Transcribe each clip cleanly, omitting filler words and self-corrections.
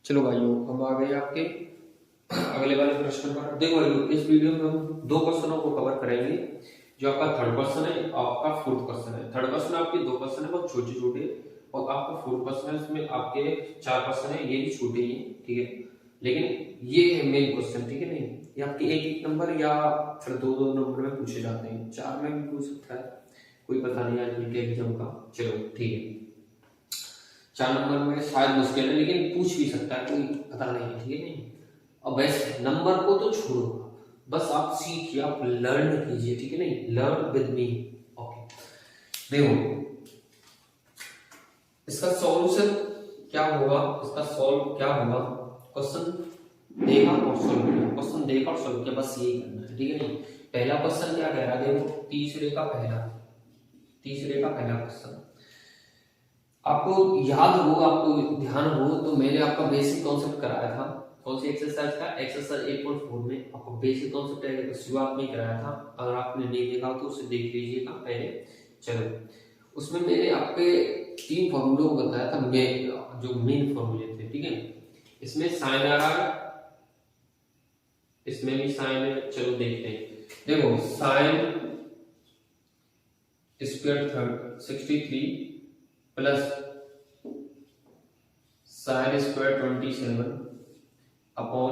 चलो भाइयों, हम आ गए आपके अगले वाले प्रश्न पर। देखो भाइयों, इस वीडियो में हम दो क्वेश्चनों को कवर करेंगे। जो आपका थर्ड क्वेश्चन है, आपका फोर्थ क्वेश्चन है। थर्ड क्वेश्चन आपके दो क्वेश्चन है बहुत छोटे छोटे, और आपका फोर्थ क्वेश्चन है इसमें आपके चार क्वेश्चन है, ये भी छोटे ही हैं, ठीक है। लेकिन ये है मेन क्वेश्चन, ठीक है। नहीं, ये आपके एक एक नंबर या फिर दो दो नंबर में पूछे जाते हैं, चार में भी पूछ सकता है, कोई पता नहीं आजकल के एग्जाम का। चलो ठीक है, चार नंबर में शायद मुश्किल है, लेकिन पूछ भी सकता है, कोई पता नहीं है, ठीक है। नहीं, अब वैसे नंबर को तो छोड़ो, बस आप सीखिए, आप लर्न कीजिए, ठीक है। नहीं, लर्न विद मी। ओके, देखो इसका सॉल्यूशन क्या होगा, इसका सॉल्व क्या होगा। क्वेश्चन देखा और सॉल्व किया, क्वेश्चन देखा और सॉल्व किया, बस यही करना है, ठीक है। नहीं, पहला क्वेश्चन क्या कह रहा है, देखो तीसरे का पहला क्वेश्चन आपको याद हो, आपको ध्यान हो तो मैंने आपका बेसिक कॉन्सेप्ट कराया था। कौन सी एक्सरसाइज का? एक्सरसाइज 8.4 में आपको बेसिक कॉन्सेप्ट शुरुआत में कराया था। अगर आपने नहीं देखा तो उसे देख लीजिएगा पहले। चलो, उसमें मैंने आपके तीन फॉर्मूलों को बताया था, जो मेन फॉर्मूले थे, ठीक है। इसमें साइन आ रहा है, इसमें भी साइन है। चलो देखते हैं। देखो sign square 63 plus sine square 27 upon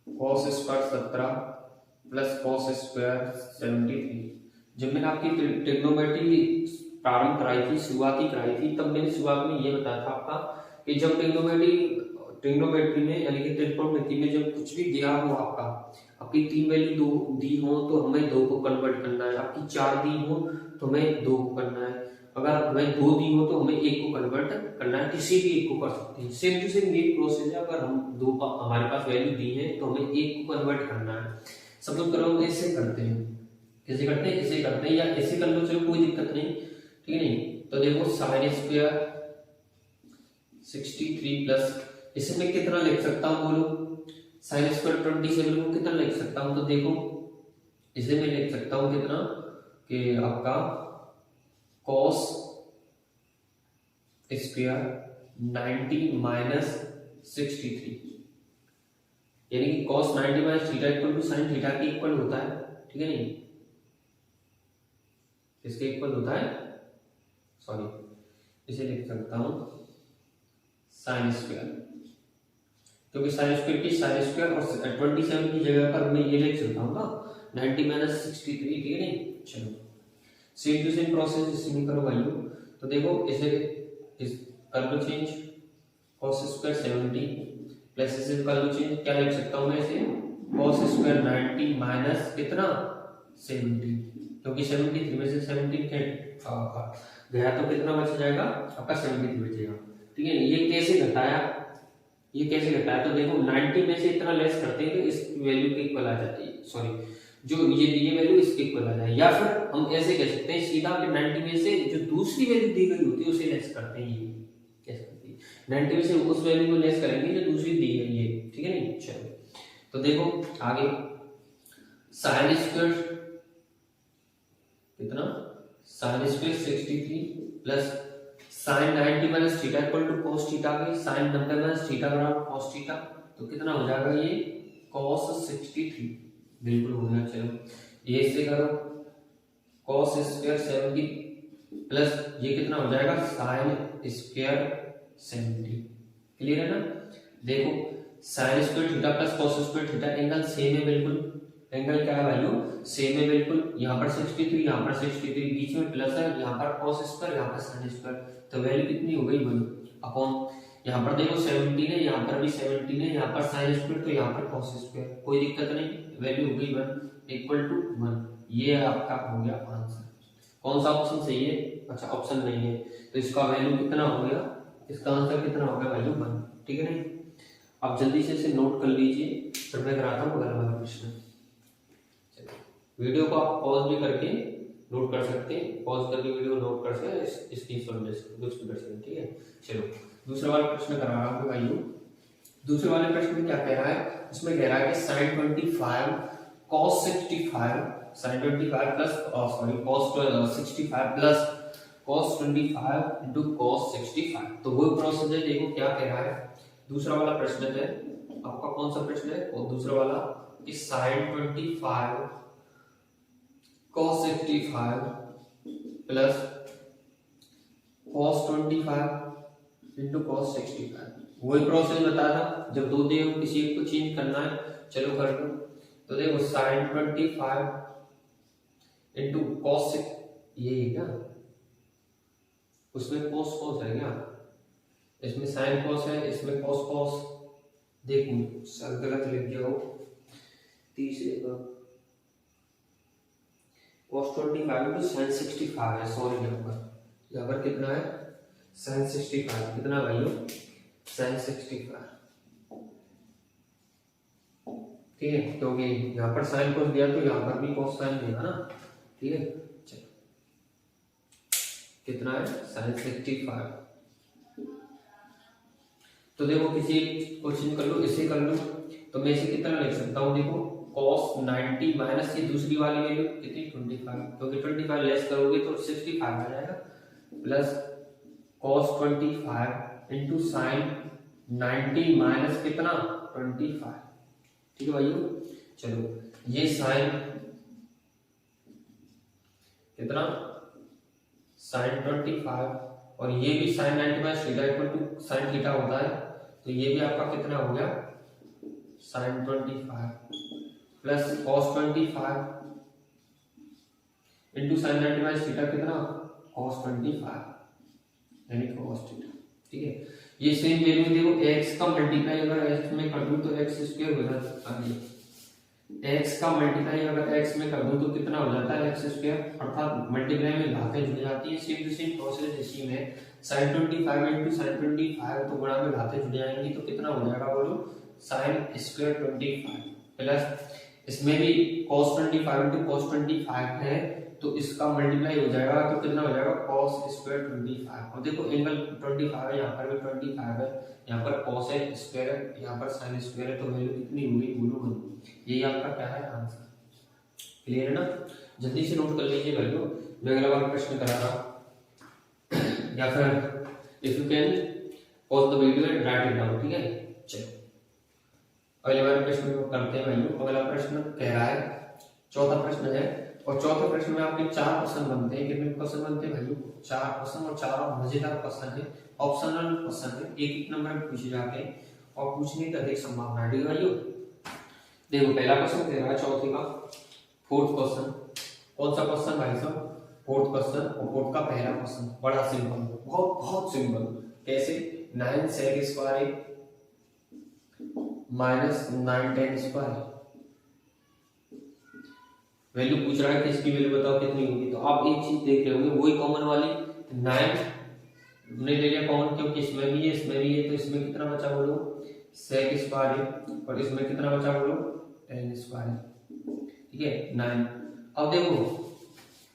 cos square 17 plus cos square 73। जब मैंने आपकी ट्रिग्नोमेट्री प्रारंभ कराई थी, शुरुआती कराई थी, तब मैंने शुरुआत में ये बताया था आपका कि जब ट्रिग्नोमेट्री में यानी कि त्रिकोणमिति में जब कुछ भी दिया हो, आपकी तीन वैल्यू दो दी हो तो हमें दो को कन्वर्ट करना है, आपकी चार दी हो तो हमें दो को करना है, अगर हमें दो दी हो तो हमें एक को कन्वर्ट करना है, किसी भी एक को कर सकते हैं। सेम टू सेम ये प्रोसेस है, अगर हम दो हमारे पास वैल्यू दी है तो हमें एक को कन्वर्ट करना है। सपोज करो ऐसे करते हैं, कैसे करते हैं, ऐसे करते हैं या ऐसे कर लो, चलो कोई दिक्कत नहीं, ठीक है। नहीं तो देखो साइन स्क्वायर 63 प्लस, इसे मैं कितना लिख सकता हूँ बोलो, साइन स्क्वायर 27 को कितना लिख सकता हूँ, तो देखो इसे मैं लिख सकता हूँ कितना कि आपका कॉस स्क्वायर 90 माइनस 63, यानी कि cos 90 minus theta equal to sine theta के इक्वल होता है, ठीक है। नहीं, इसके इक्वल होता है, सॉरी इसे लिख सकता हूं साइन स्क्वायर, क्योंकि साइन स्क्वायर की साइन स्क्वायर और 27 की जगह पर मैं ये लिख सकता हूं ना 90 माइनस 63, ठीक है। नहीं, चलो सेम टू सेम प्रोसेस इसी में करो भाइयों। तो देखो इसे कर लो चेंज, cos स्क्वायर 70 प्लस इसे कर लो चेंज, क्या लिख सकता हूं मैं इसे, cos स्क्वायर 90 माइनस कितना 70, क्योंकि 73 में से 17 गया तो कितना बच जाएगा आपका 73 बचेगा, ठीक है। ये कैसे घटाया, तो देखो 90 में से इतना लेस करते हैं तो इस वैल्यू के इक्वल आ जाती है, सॉरी जो ये वैल्यू इसके इक्वल आ जाए, या फिर हम ऐसे कह सकते हैं सीधा कि 90 में से जो दूसरी वैल्यू दी गई होती है उसे लेस करते हैं, ये कैसे करते हैं 90 में से उस वैल्यू को लेस करेंगे जो दूसरी दी है ये, ठीक है। नहीं, चलो तो देखो आगे साइन स्क्वायर कितना, sine square 63 plus sine 90 minus theta equal to cos theta के साइन 90 माइनस थीटा बराबर cos थीटा, तो कितना हो जाएगा ये cos 63, बिल्कुल हो गया। चलो ये इससे करो cos स्क्वायर 70 प्लस ये कितना हो जाएगा साइन स्क्वायर 70, क्लियर है ना। देखो sine square theta plus cos square theta angle same है, बिल्कुल एंगल क्या है वैल्यू सेम है, बिल्कुल। यहाँ पर 63 यहाँ पर 63 बीच में प्लस है, यहाँ पर cos स्क्वायर यहाँ पर sin स्क्वायर, तो वैल्यू कितनी हो गई 1 अपॉन, यहाँ पर देखो 17 है, यहाँ पर भी 17 है, यहाँ पर sin स्क्वायर तो यहाँ पर cos स्क्वायर, कोई दिक्कत नहीं, वैल्यू हो गई 1 इक्वल टू 1। ये आपका हो गया आंसर। कौन सा ऑप्शन सही है? अच्छा ऑप्शन नहीं है, तो इसका वैल्यू कितना हो गया, इसका आंसर कितना हो गया वैल्यू 1, ठीक है। नहीं, आप जल्दी से इसे नोट कर लीजिए, फिर मैं कराता हूँ अगला वाला प्रश्न। वीडियो को आप पॉज भी करके नोट कर सकते हैं, पॉज करके वीडियो नोट कर सकते, इसकी कुछ भी कर सकते हैं, ठीक है। चलो दूसरा वाला प्रश्न करा रहा हूँ भाइयों। दूसरे वाले प्रश्न में क्या कह रहा है, उसमें कह रहा है कि sin 25 cos 65 sin 25 plus sorry cos 65 plus cos 25 into cos 65। तो वो प्रोसेस है, देखो क्या कह रहा है। दूसरा वाला प्रश्न है आपका, कौन सा प्रश्न है, और दूसरा वाला कि sin 25 cos 65 plus cos 25 into cos 65। वही प्रोसेस बताया था, जब दो दे किसी एक को चेंज करना है, चलो कर लो। तो देखो sin 25 इंटू cos 6, ये है क्या, उसमें cos cos है क्या, इसमें sin cos है, इसमें cos cos। देखो सर गलत लिख गया हो, तीसरे का cos 25 इंटू sin 65 है, सॉरी यहाँ पर कितना है sin 65, कितना भाइयों sin 65, ठीक है। क्योंकि यहाँ पर sin cos दिया तो यहाँ पर भी cos sin देगा ना, ठीक है। चलो कितना है sin 65। तो देखो किसी क्वेश्चन कर लो, इसे कर लो, तो मैं इसे कितना लिख सकता हूँ, देखो cos 90 माइनस ये दूसरी वाली वैल्यू कितनी 25, क्योंकि 25 लेस करोगे तो 65 आ जाएगा, plus cos 25 into sine 90 minus कितना 25, ठीक है भाइयों। चलो ये साइन कितना साइन 25 और ये भी sine 90 minus theta equal to sine theta होता है, तो ये भी आपका कितना हो गया sine 25 plus cos 25 into sine 90 minus theta कितना cos 25 यानी cos थीटा, ठीक है। ये सेम वैल्यू देखो x का मल्टीप्लाई अगर x में कर दूं तो x स्क्वायर हो जाता है, x का मल्टीप्लाई अगर x में कर दूं तो कितना हो जाता है x स्क्वायर, अर्थात मल्टीप्लाई में घातें जुड़ जाती है। सेम टू सेम प्रोसेस इसी में sin 25 इंटू sin 25 तो गुणा में घातें जुड़ जाएंगी, तो कितना हो जाएगा बोलो sin स्क्वायर 25 प्लस इसमें भी cos 25 इंटू cos 25 है, तो इसका मल्टीप्लाई हो जाएगा तो कितना हो जाएगा cos स्क्वायर 25। और देखो एंगल 25 है, यहाँ पर भी 25 है, यहाँ पर cos है स्क्वायर है, यहाँ पर sin स्क्वायर है, तो वैल्यू कितनी होगी बोलो बोलो, यही आपका क्या है आंसर। क्लियर है ना, जल्दी से नोट कर लीजिए भाइयों, मैं अगला वाला प्रश्न करा रहा या फिर if you can pause the video and right it down, ठीक है। चलो अगले वाले प्रश्न को करते हैं भाइयों। अगला प्रश्न कह रहा है, चौथा प्रश्न है, और चौथे प्रश्न में आपके 4 क्वेश्चन बनते हैं। कितने क्वेश्चन बनते हैं भाइयों 4 क्वेश्चन, और चारों मजेदार क्वेश्चन है, ऑप्शनल क्वेश्चन है, एक एक नंबर में पूछे जाते हैं और पूछने की अधिक संभावना है, ठीक है भाइयों। देखो पहला क्वेश्चन कह रहा है चौथे का, फोर्थ क्वेश्चन, कौन सा क्वेश्चन भाई साहब फोर्थ क्वेश्चन, और फोर्थ का पहला क्वेश्चन बड़ा सिंपल, बहुत बहुत सिंपल, कैसे 9 sec square minus 9 tan square, value पूछ रहा है कि इसकी वैल्यू बताओ कितनी होगी। तो आप एक चीज देख रहे होंगे, वही कॉमन वाली 9 हमने ले लिया कॉमन, क्योंकि इसमें भी है इसमें भी है, तो इसमें कितना बचा बोलो sec स्क्वायर, और इसमें कितना बचा बोलो tan स्क्वायर, ठीक है 9। अब देखो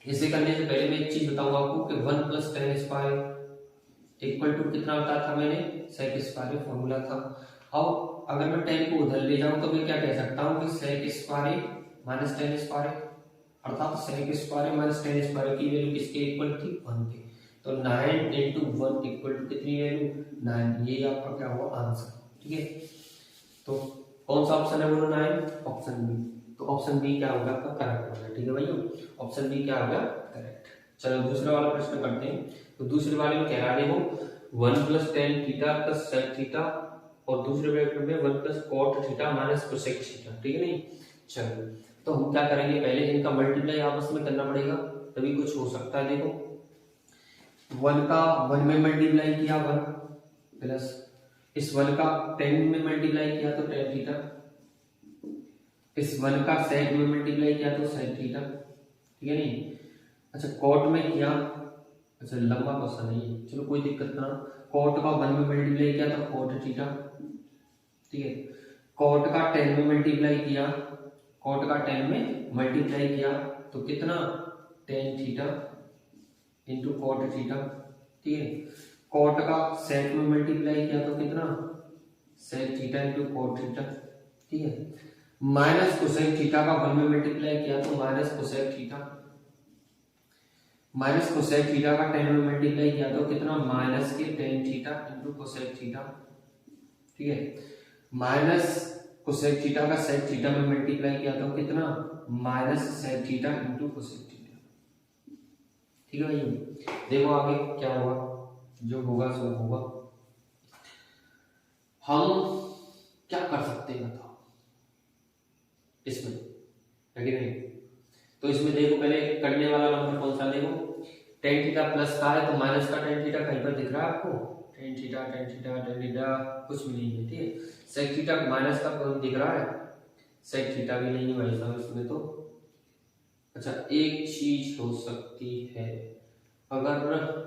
इसे करने से पहले मैं एक चीज बताऊंगा आपको कि 1 plus tan square equal to कितना बताया था मैंने sec स्क्वायर फॉर्मूला था। अब अगर मैं tan को उधर ले जाऊं तो मैं क्या कह सकता हूं कि sec square minus tan square, अर्थात sec square minus tan square की वैल्यू किसके इक्वल थी 1 के, तो 9 into 1 इक्वल टू कितनी वैल्यू 9, ये आपका क्या हुआ आंसर, ठीक है। तो कौन सा ऑप्शन है बोलो 9, ऑप्शन बी, तो ऑप्शन बी क्या होगा आपका करेक्ट होगा, ठीक है भाइयों, ऑप्शन बी क्या होगा करेक्ट। चलो दूसरा वाला प्रश्न करते हैं। तो दूसरे वाले में कह रहा है देखो 1 plus tan theta plus sec theta, और दूसरे ब्रैकेट में 1 plus cot theta minus cosec theta, ठीक है नहीं। चलो तो हम क्या करेंगे, पहले इनका मल्टीप्लाई आपस में करना पड़ेगा तभी कुछ हो सकता है। देखो 1 का 1 में मल्टीप्लाई किया 1 प्लस इस 1 का tan में मल्टीप्लाई किया तो tan थीटा, इस 1 का sec में मल्टीप्लाई किया तो sec थीटा, ठीक है नहीं। अच्छा cot में किया, अच्छा लंबा क्वेश्चन है ये, चलो कोई दिक्कत ना, cot का 1 में मल्टीप्लाई किया तो cot थीटा, ठीक है। cot का tan में मल्टीप्लाई किया, cot का tan में मल्टीप्लाई किया तो कितना tan theta into cot theta, ठीक है। cot का sec में मल्टीप्लाई किया तो कितना sec theta into cot theta, ठीक है। माइनस cosec थीटा का 1 में मल्टीप्लाई किया तो minus cosec theta, minus cosec theta का 10 में मल्टीप्लाई किया तो कितना, माइनस के tan theta into cosec theta, ठीक है। माइनस कोसेक थीटा का सेक थीटा में मल्टीप्लाई किया तो कितना, minus sec theta into cosec theta, ठीक है भाई। देखो आगे क्या होगा, जो होगा सो होगा। हम क्या कर सकते हैं बताओ इसमें, है कि नहीं। तो इसमें देखो पहले करने वाला नंबर कौन सा, देखो टेन थीटा प्लस का है तो माइनस का टेन थीटा कहीं पर दिख रहा है आपको, tan theta tan theta tan theta कुछ भी नहीं है, ठीक है। सेक थीटा माइनस का कौन दिख रहा है, सेक थीटा भी नहीं है भाई साहब इसमें तो। अच्छा एक चीज हो सकती है, अगर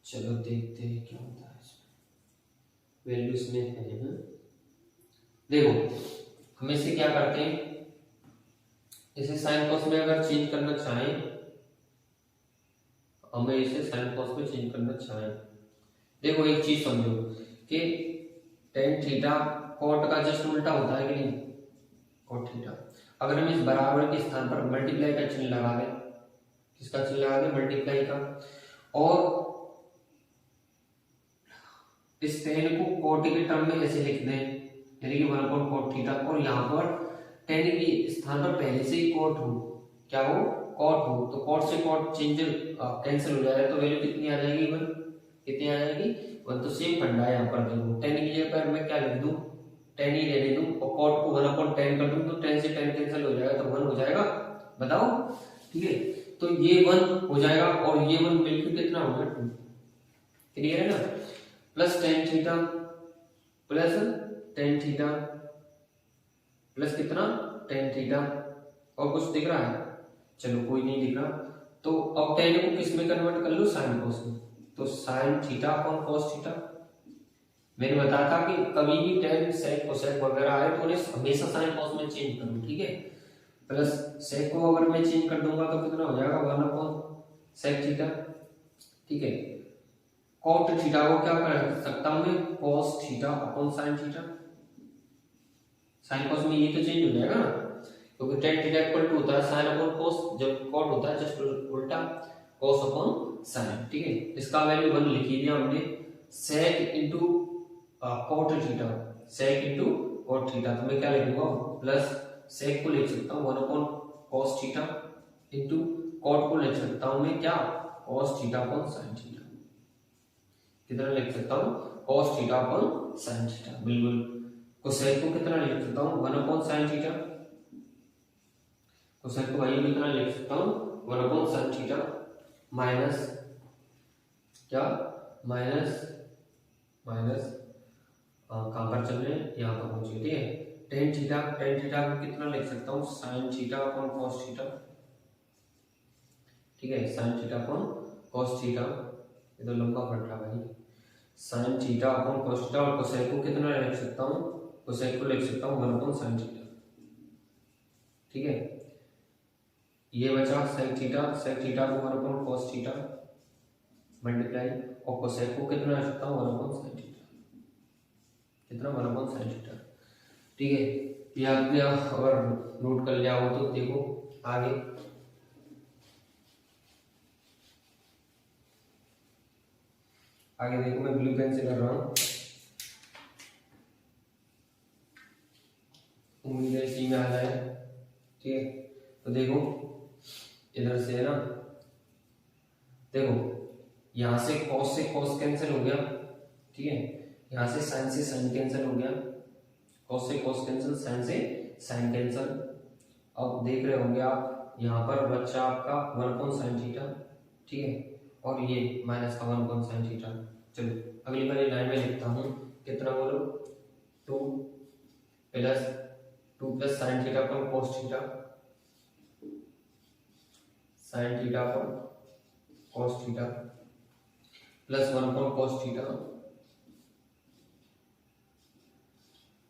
चलो देखते हैं क्या होता है इसमें, वैल्यूज में है। देखो हम इसे क्या करते हैं, इसे साइन कॉस में अगर चेंज करना चाहें, हमें इसे साइन कॉस में चेंज करना चाहें, देखो एक चीज समझो कि टेन थीटा कॉट का जस्ट उल्टा होता है कि नहीं, कॉट थीटा। अगर हम इस बराबर के स्थान पर मल्टीप्लाई का चिन्ह लगा दें, किसका चिन्ह लगा दें, मल्टीप्लाई का, और इस टेन को कॉट के टर्म में ऐसे लिख दें, यानी कि 1 कॉट थीटा, और यहाँ पर टेन के स्थान पर पहले से ही कॉट हो, क्या हो, कॉट हो, तो कॉट से कॉट चेंज कैंसिल हो जाएगा, तो वैल्यू कितनी आ जाएगी, 1, कितनी आ जाएगी 1। तो सेम फंडा है यहाँ पर, देखो टेन की जगह पर मैं क्या लिख दूं, 10 ही रहने दूं, और कॉट को 1/10 कर दूं, तो 10 से 10 कैंसिल हो जाएगा, तो 1 हो जाएगा, बताओ, ठीक है। तो ये 1 हो जाएगा और ये 1 मिलकर कितना होगा, 2, क्लियर है ना। Plus tan theta plus tan theta plus कितना, टेन थीटा, और कुछ दिख रहा है, चलो कोई नहीं दिख रहा, तो अब टेन को किस में कन्वर्ट कर लो, साइन कॉस में, तो sine theta upon cos theta. मैंने बताया था कि कभी भी टेन सेक कोसेक वगैरह आए तो उन्हें हमेशा साइन कॉस में चेंज करो, ठीक है। प्लस सेक को अगर मैं चेंज कर दूंगा तो कितना हो जाएगा, 1 अपॉन सेक थीटा, ठीक है। कॉट थीटा को क्या कर सकता हूं मैं, cos theta upon sine theta, sine cos में ये तो चेंज हो जाएगा ना, क्योंकि टेन थीटा इक्वल टू होता है साइन अपॉन कॉस, जब कॉट होता है जस्ट उल्टा, कॉस अपॉन साइन, ठीक है। इसका वैल्यू 1 लिख दिया हमने, सेक इनटू कॉट थीटा, सेक इनटू कॉट थीटा, तो मैं क्या लिखूंगा, प्लस सेक को लिख सकता हूं 1 upon cos theta into cot को लिख सकता हूं मैं क्या, cos theta upon sine theta, कितना लिख सकता हूं, cos theta upon sine theta, बिल्कुल। कोसेक को कितना लिख सकता हूं, 1 अपॉन साइन थीटा, कोसेक को भाई कितना लिख सकता हूं, 1 अपॉन साइन थीटा, माइनस क्या, माइनस कहां पर चल रहे हैं, यहां पर पहुंचे, ठीक है। टेन थीटा को कितना लिख सकता हूं, sine theta upon cos theta, ठीक है, sine theta upon cos theta, ये तो लंबा पड़ रहा भाई, sine theta upon cos theta, और कोसेक को कितना लिख सकता हूं, कोसेक को लिख सकता हूं 1 अपॉन साइन थीटा, ठीक है। ये बचा सेक थीटा को 1 अपॉन कॉस थीटा मल्टीप्लाई, और कोसेक को कितना लिख सकता हूं, 1 अपॉन साइन थीटा, कितना, 1 अपॉन साइन थीटा, ठीक है। ये आपने अगर नोट कर लिया हो तो देखो आगे, देखो मैं ब्लू पेन से कर रहा हूं, उम्मीद है इसी में आ जाए, ठीक है। तो देखो इधर से है ना, देखो यहां से कॉस कैंसिल हो गया, ठीक है, यहां से साइन कैंसिल हो गया, कॉस से कॉस कैंसिल, साइन से साइन कैंसिल। अब देख रहे होंगे आप यहाँ पर बच्चा आपका 1 अपॉन साइन थीटा, ठीक है, और ये माइनस का 1 अपॉन साइन थीटा। चलो अगली वाली लाइन में लिखता हूँ, कितना बोलो, 2 plus sine theta upon cos theta, sine theta upon cos theta, plus 1 upon cos theta,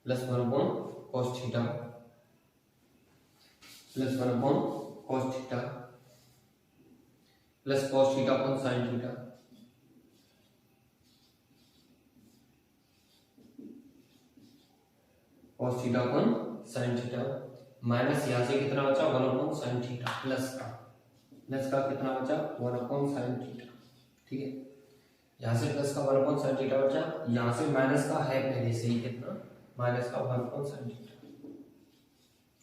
plus 1 upon cos theta, plus 1 upon cos theta, plus cos theta upon sine theta, cos theta upon sine theta, minus यहां से कितना बचा, 1 upon sine theta plus का, plus का कितना बचा 1/sin theta. ठीक है, यहाँ से प्लस का 1/sin थीटा बचा, यहाँ से माइनस का है पहले से ही कितना माइनस का 1/sin थीटा।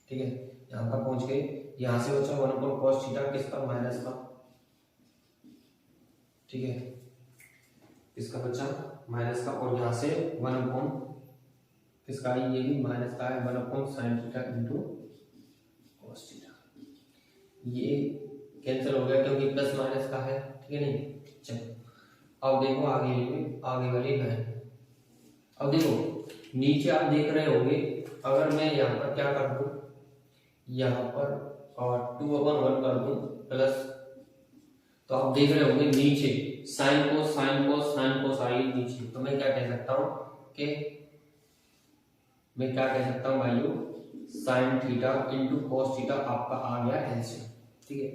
ठीक है, यहाँ पर पहुंच गए, यहाँ से बचा 1/cos थीटा किसका माइनस का। ठीक है, किसका बचा माइनस का, और यहाँ से 1 किसका है ये भी माइनस का है 1/sin theta into cos theta. ये कैंसिल हो गया क्योंकि प्लस माइनस का है। ठीक है नहीं, चलो अब देखो आगे वाली लाइन। अब देखो नीचे आप देख रहे होंगे, अगर मैं यहाँ पर क्या कर दूं, यहाँ पर और 2/1 कर दूं प्लस, तो आप देख रहे होंगे नीचे साइन कोस आई नीचे, तो मैं क्या कह सकता हूँ कि भाइयों sine theta into cos theta आपका आ गया एलसीएम। ठीक है,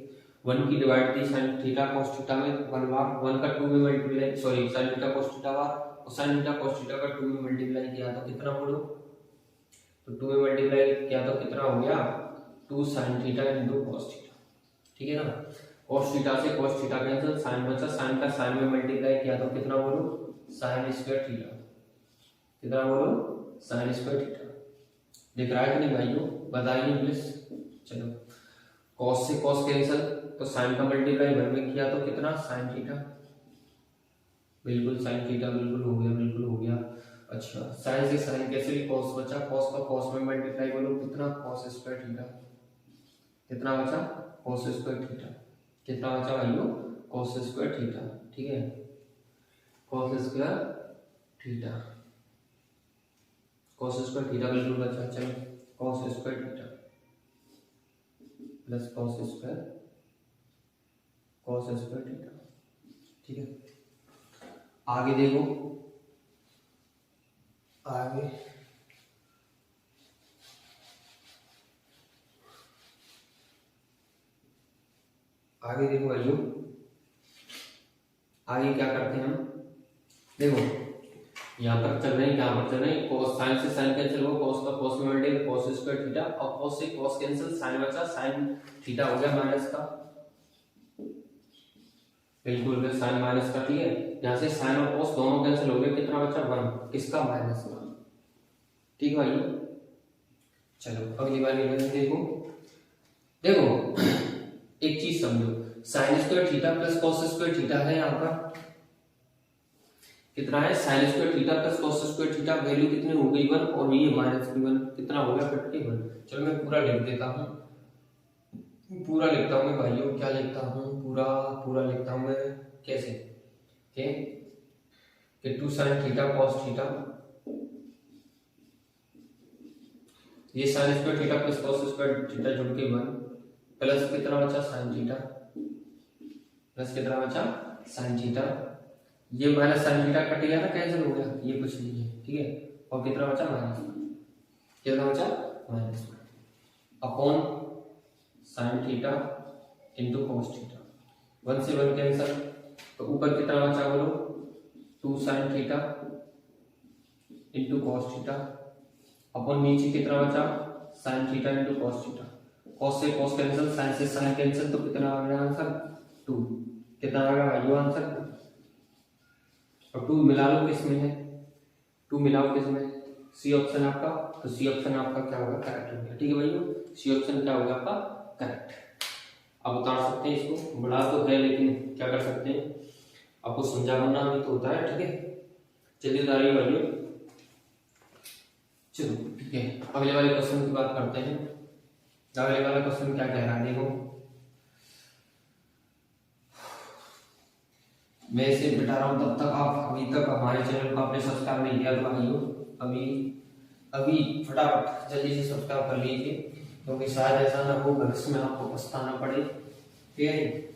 1 की डिवाइड थी साइन थीटा कॉस थीटा में 1 बार, 1 का 2 में multiply sine theta cos theta बार, और साइन थीटा कॉस थीटा का 2 में मल्टीप्लाई किया तो कितना बोलो, तो 2 में मल्टीप्लाई किया तो कितना हो गया 2 sine theta into cos theta. ठीक है ना, कॉस थीटा से कॉस थीटा कैंसिल, साइन बचा, साइन का साइन में मल्टीप्लाई किया तो कितना बोलो साइन स्क्वायर थीटा, कितना बोलो साइन स्क्वायर थीटा। दिख रहा है कि नहीं भाइयों, बताइए प्लीज। चलो कॉस से कॉस कैंसिल, तो साइन का मल्टीप्लाई घर में किया तो कितना साइन थीटा, बिल्कुल साइन थीटा बिल्कुल हो गया। अच्छा, साइन से साइन कैंसिल, कॉस बचा, कॉस का कॉस में मल्टीप्लाई बोलो कितना कॉस स्क्वायर थीटा, कितना बचा कॉस स्क्वायर थीटा, कितना बचा भाइयों कॉस स्क्वायर थीटा। ठीक है, cos square theta, cos square theta बिल्कुल बचा। चलो cos square theta plus cos square theta. ठीक है, आगे देखो, आगे देखो भाइयों, आगे क्या करते हैं हम, देखो यहाँ पर चल रहे हैं cos साइन से साइन कैंसिल हुआ, cos का cos में मल्टीप्लाई cos स्क्वायर थीटा, और cos से cos कैंसिल, साइन बचा, साइन थीटा हो गया माइनस का, बिल्कुल साइन माइनस का। ठीक है, यहाँ से साइन और cos दोनों कैंसिल हो गए, कितना बचा 1 किसका माइनस का। ठीक है भाई, चलो अगली बार देखो एक चीज समझो, sine square theta plus cos square theta है, यहाँ पर कितना है sine square theta plus cos square theta, value कितनी हो गई 1, और ये माइनस की 1, कितना हो गया 51। चलो मैं पूरा लिख देता हूँ, पूरा लिखता हूँ मैं भाइयों, क्या लिखता हूँ पूरा लिखता हूँ मैं कैसे कि 2 साइन थीटा cos थीटा, ये sine square theta plus cos square theta जुड़ के 1, प्लस कितना बचा साइन थीटा, प्लस कितना बचा साइन थीटा, ये माइनस साइन थीटा कट गया ना, कैंसिल हो गया, ये कुछ नहीं है। ठीक है, और कितना बचा माइनस, कितना बचा minus upon sine theta into cos theta, 1 से 1 कैंसिल, तो ऊपर कितना बचा बोलो 2 sine theta into cos theta, upon नीचे कितना बचा sine theta into cos theta, cos से cos कैंसिल, साइन से साइन कैंसिल, तो कितना आ गया आंसर 2, कितना आ गया भाइयों आंसर, और 2 मिला लो किसमें है, 2 मिलाओ किसमें, सी ऑप्शन आपका, तो सी ऑप्शन आपका क्या होगा करेक्ट हो गया। ठीक है भाइयों, सी ऑप्शन क्या होगा आपका करेक्ट। आप उतार सकते हैं इसको, बड़ा तो है लेकिन क्या कर सकते हैं, आपको समझा करना भी तो होता है। ठीक है, चलिए उतारिए भाइयों। चलो ठीक है, अगले वाले क्वेश्चन की बात करते हैं। अगले वाला क्वेश्चन क्या कह रहा है देखो, मैं इसे बिठा रहा हूँ, तब तक आप अभी तक हमारे चैनल को आपने सब्सक्राइब नहीं किया तो भाइयों अभी फटाफट जल्दी से सब्सक्राइब कर लीजिए, क्योंकि शायद ऐसा ना हो भविष्य में आपको पछताना पड़े। ठीक है,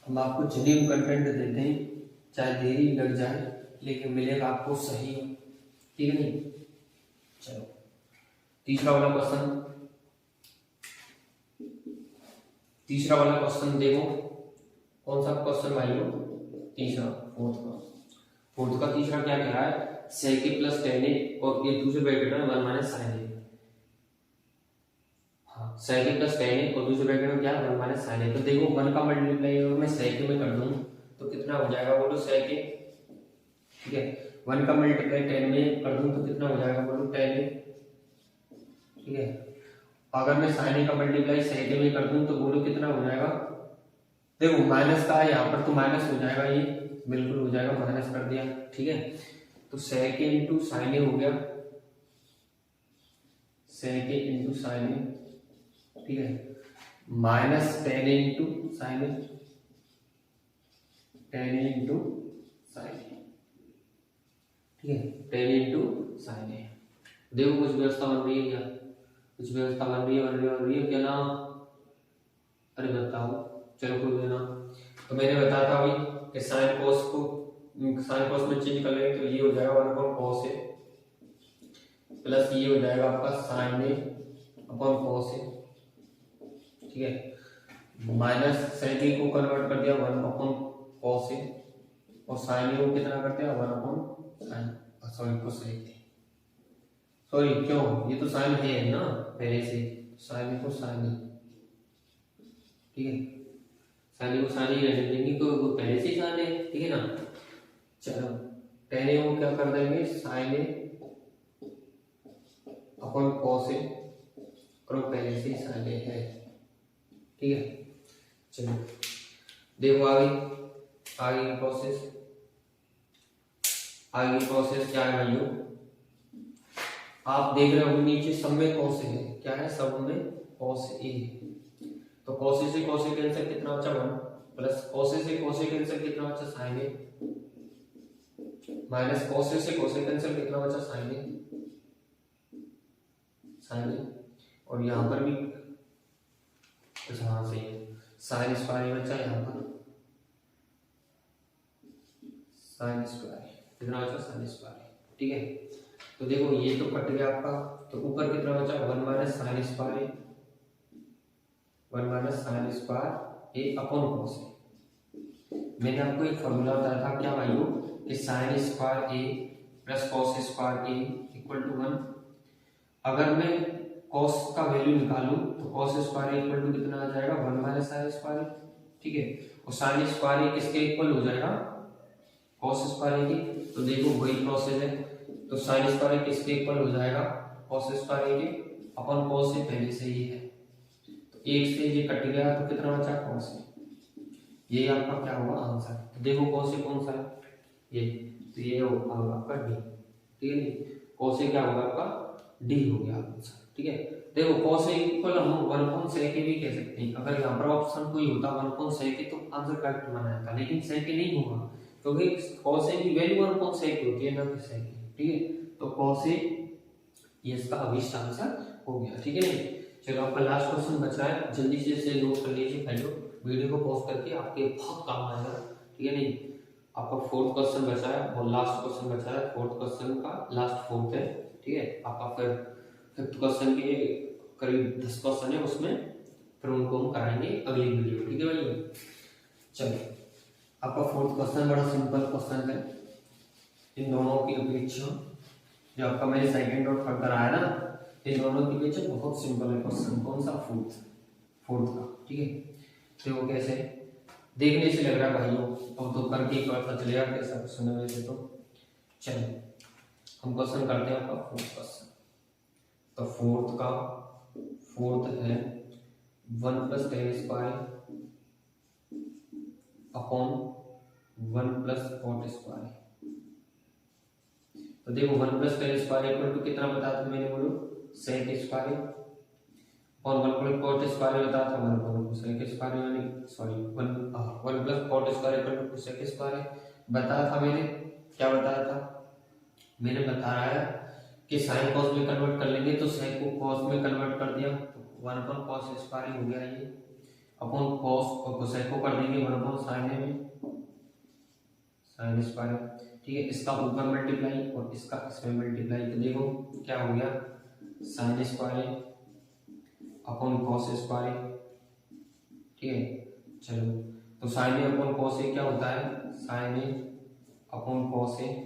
हम आपको जेन्युइन कंटेंट देते हैं, चाहे देरी लग जाए लेकिन मिलेगा आपको सही। ठीक है नहीं, चलो तीसरा वाला क्वेश्चन देखो, कौन सा क्वेश्चन भाइयों, तीसरा फोर्थ का तीसरा क्या कह रहा है, sec प्लस tan और ये दूसरे ब्रैकेट में 1 माइनस sin। हाँ sec a plus tan a और दूसरे ब्रैकेट में क्या है 1 माइनस sin a। तो देखो 1 का मल्टीप्लाई अगर मैं sec a में कर दूं तो कितना हो जाएगा बोलो sec a, ठीक है। 1 का मल्टीप्लाई tan में कर दूं तो कितना हो जाएगा बोलो tan a, ठीक है। अगर मैं sin a का मल्टीप्लाई sec a में कर दूं तो बोलो कितना हो जाएगा, देखो माइनस का है यहाँ पर तो माइनस हो जाएगा, ये बिल्कुल हो जाएगा, माइनस कर दिया, ठीक है। तो sec a into sin a हो गया, sec a into sin a, ठीक है, minus tan a into sin a, tan a into sin a, ठीक है, tan a into sin a। देखो कुछ व्यवस्था बन रही है क्या, कुछ व्यवस्था बन रही है क्या ना, अरे बताओ, चलो कोई देना। तो मैंने बताया था अभी कि साइन कोस को साइन कोस में चेंज कर लेंगे तो ये हो जाएगा 1 अपॉन कॉस ए प्लस ये हो जाएगा आपका sign A upon cos A, ठीक है। माइनस साइन ए को कन्वर्ट कर दिया 1 अपॉन कॉस ए और साइन ए को कितना कर दिया 1 upon sine, sorry cosec, sorry क्यों, ये तो साइन है ना पहले से, साइन ए को साइन ए, ठीक है, साइन को साइन ही रहने देंगे तो वो पहले से ही साइन है, ठीक है ना। चलो tan a को क्या कर देंगे sin a upon cos a और वो पहले से ही sin a है, ठीक है। चलो देखो आगे की प्रोसेस क्या है भाइयों, आप देख रहे हो नीचे सब में cos a है, क्या है सब में cos a, तो cos a से cos a कैंसिल कितना बचा 1 प्लस cos a से cos a कैंसिल कितना बचा sin a minus cos a से cos a कैंसिल कितना बचा sin a, और यहाँ पर भी हाँ सही है sin स्क्वायर बचा, यहाँ पर sin स्क्वायर कितना बचा sin स्क्वायर, ठीक है। तो देखो ये तो कट गया आपका, तो ऊपर कितना बचा 1 minus sin square a, 1 minus sin square a upon cos a। मैंने आपको एक फॉर्मूला बताया था क्या भाइयों कि sin square a plus cos square a equal to 1। अगर मैं cos का वैल्यू निकालूं तो cos square a equal to कितना आ जाएगा 1 माइनस sin स्क्वायर a, ठीक है। और sin स्क्वायर a किसके इक्वल हो जाएगा cos स्क्वायर a के, तो देखो वही प्रोसेस है, तो sin स्क्वायर a किसके इक्वल हो जाएगा cos स्क्वायर a के अपॉन cos a पहले से ही है, तो एक से ये कट गया तो कितना बचा cos a, ये आपका क्या होगा आंसर। तो देखो cos a कौन सा है ये, तो ये होगा आपका डी, ठीक है। cos a क्या होगा आपका डी हो गया आंसर, ठीक है। देखो cos a इक्वल हम 1/sec a भी कह सकते हैं, अगर यहाँ पर ऑप्शन कोई होता 1/sec a तो आंसर करेक्ट माना जाता, लेकिन sec a नहीं होगा क्योंकि cos a की वैल्यू 1/sec होती है ना कि sec a, ठीक है। तो cos a ये इसका अभिष्ट आंसर हो गया, ठीक है। चलो आपका लास्ट क्वेश्चन बचा है, जल्दी से इसे नोट कर लीजिए भाइयों, वीडियो को पॉज करके, आपके बहुत काम आएगा, ठीक है। नहीं आपका 4th क्वेश्चन बचा है और लास्ट क्वेश्चन बचा है, 4th क्वेश्चन का लास्ट 4th है, ठीक है। आपका फिर 5th क्वेश्चन के करीब 10 क्वेश्चन है उसमें, फिर उनको हम कराएंगे अगली वीडियो, ठीक है भाइयों। चलिए आपका 4th क्वेश्चन बड़ा सिंपल क्वेश्चन है, इन दोनों की अपेक्षा जो आपका मैंने सेकंड और थर्ड कराया ना, इन दोनों की अपेक्षा बहुत सिंपल है क्वेश्चन, कौन सा 4th का, ठीक है। तो वो कैसे देखने से लग रहा है भाइयों, अब तो करके पता चलेगा कैसा क्वेश्चन है वैसे तो। चलो हम क्वेश्चन करते हैं आपका 4th क्वेश्चन। तो 4th है 1 plus tan square upon 1 plus cot square. तो देखो 1 plus tan square equal to कितना बताया था मैंने, बोलो sec स्क्वायर और 1 प्लस cot स्क्वायर बताया था 1 प्लस sec स्क्वायर, यानी sorry 1 plus cot square equal to sec square बताया था मैंने। क्या बताया था मैंने, बताया है कि sin cos में कन्वर्ट कर लेंगे तो sec को cos में कन्वर्ट कर दिया तो 1 अपॉन cos स्क्वायर हो गया ये, अपॉन cos और sec को कर देंगे 1 अपॉन sin में sin स्क्वायर, ठीक है। इसका ऊपर मल्टीप्लाई और इसका इसमें मल्टीप्लाई, तो देखो क्या हो गया sin square upon cos square, ठीक है। चलो तो sin a upon cos a क्या होता है, sin a upon cos a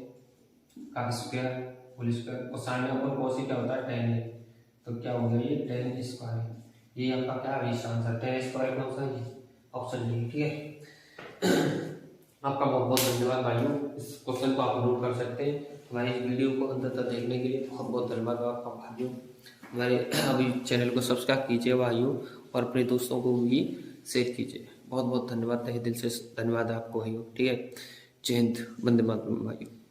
का स्क्वायर होल स्क्वायर, और sin a upon cos a क्या होता है tan a, तो क्या हो गया ये tan स्क्वायर, ये आपका क्या है इसका आंसर 10 स्क्वायर कौन सा है ऑप्शन डी। ठीक है आपका बहुत बहुत धन्यवाद भाइयों, इस क्वेश्चन को आप नोट कर सकते हैं। हमारे इस वीडियो को अंत तक देखने के लिए बहुत बहुत धन्यवाद आपका भाइयों। हमारे अभी चैनल को सब्सक्राइब कीजिए भाइयों और अपने दोस्तों को भी शेयर कीजिए। बहुत बहुत धन्यवाद, तहे दिल से धन्यवाद आपको भाइयों। ठीक है जय हिंद, वंदे मातरम भाइयों।